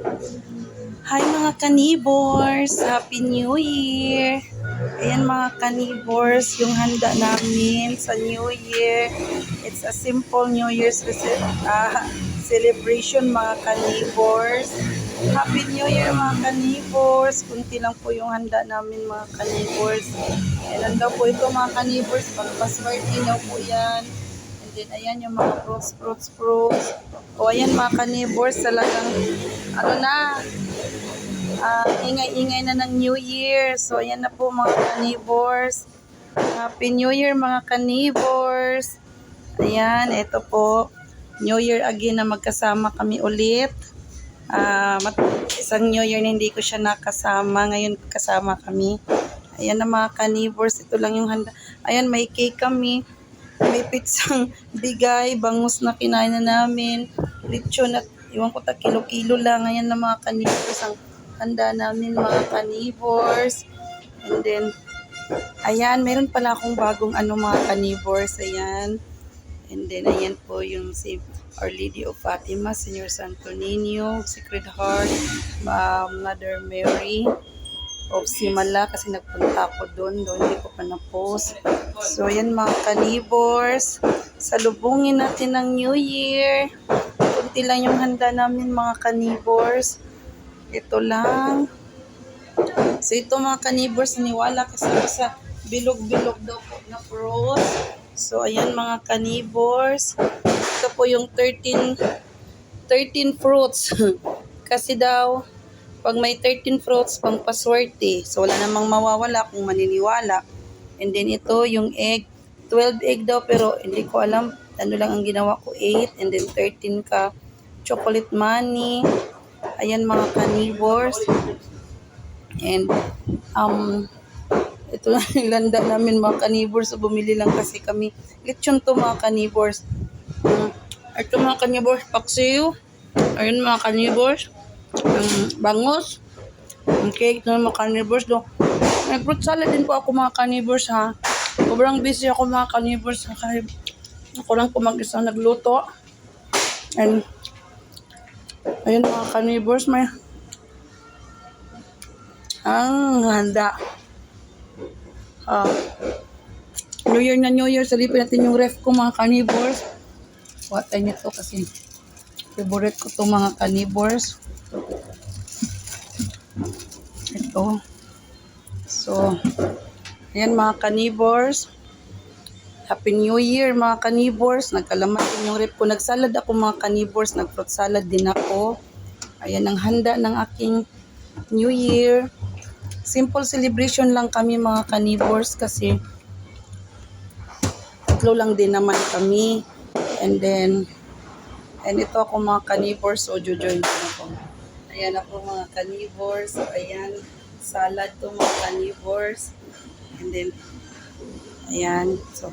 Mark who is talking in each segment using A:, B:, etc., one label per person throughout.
A: Hi mga kanibors! Happy New Year! Ayan mga kanibors, yung handa namin sa New Year. It's a simple New Year's celebration mga kanibors. Happy New Year mga kanibors! Kunti lang po yung handa namin mga kanibors. Ayan daw po ito mga kanibors, pagpaswerte daw po yan. And then ayan yung mga fruits. O ayan mga kanibors, talagang ano na, ingay-ingay na ng New Year. So, ayan na po mga kanibors. Happy New Year mga kanibors. Ayan, ito po. New Year again na magkasama kami ulit. Isang New Year na hindi ko siya nakasama. Ngayon kasama kami. Ayan na mga kanibors. Ito lang yung handa. Ayan, may cake kami. May pizzang bigay. Bangus na kinain na namin. Lechon at iwan ko ta kilo-kilo lang. Ayan na mga kanibors ang handa namin mga kanibors. And then, ayan, meron pala akong bagong mga kanibors. Ayan. And then, ayan po yung si Our Lady of Fatima, Senior Santo Niño, Sacred Heart, Mother Mary of Simala kasi nagpunta ako doon hindi ko pa na-post. So, ayan mga kanibors. Salubungin natin ng New Year. Kunti lang yung handa namin mga kanibors. Ito lang. So, ito mga kanibors, niwala kasi sa bilog-bilog daw po na fruits. So, ayan mga kanibors. Ito po yung 13 fruits. Kasi daw, pag may 13 fruits, pang paswerte. So, wala namang mawawala kung maniniwala. And then, ito yung egg. 12 egg daw, pero hindi ko alam. Ano lang ang ginawa ko, 8. And then, 13 ka. Chocolate money. Ayan mga kanibors. And, ito na nilanda namin mga kanibors. So, bumili lang kasi kami. Lechon to mga kanibors. Ito mga kanibors, paksiw. Ayun mga kanibors. Bangus. Okay, ito mga kanibors. May fruit salad din po ako mga kanibors ha. Sobrang busy ako mga kanibors. Ako lang po mag-isa nagluto. And, ayun mga kanibors, may ang handa. New Year na New Year, salipin natin yung ref ko mga kanibors. Watay nito kasi favorite ko itong mga kanibors. Ito. So, ayan mga kanibors. Happy New Year mga kanibors. Nagkalaman din yung ref ko. Nagsalad ako mga kanibors. Nag-fruit salad din ako. Ayan ang handa ng aking New Year. Simple celebration lang kami mga kanibors kasi tatlo lang din naman kami. And ito ako mga kanibors. So, join ko na po. Ayan ako mga kanibors. So, ayan. Salad to mga kanibors. And then, ayan. So,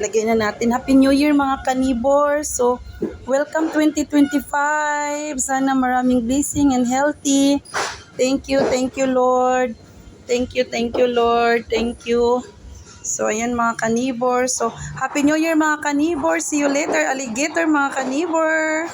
A: lagyan na natin. Happy New Year mga kanibors. So, welcome 2025. Sana maraming blessing and healthy. Thank you, Lord. Thank you, Lord. Thank you. So, ayan mga kanibors. So, Happy New Year mga kanibors. See you later, alligator mga kanibor.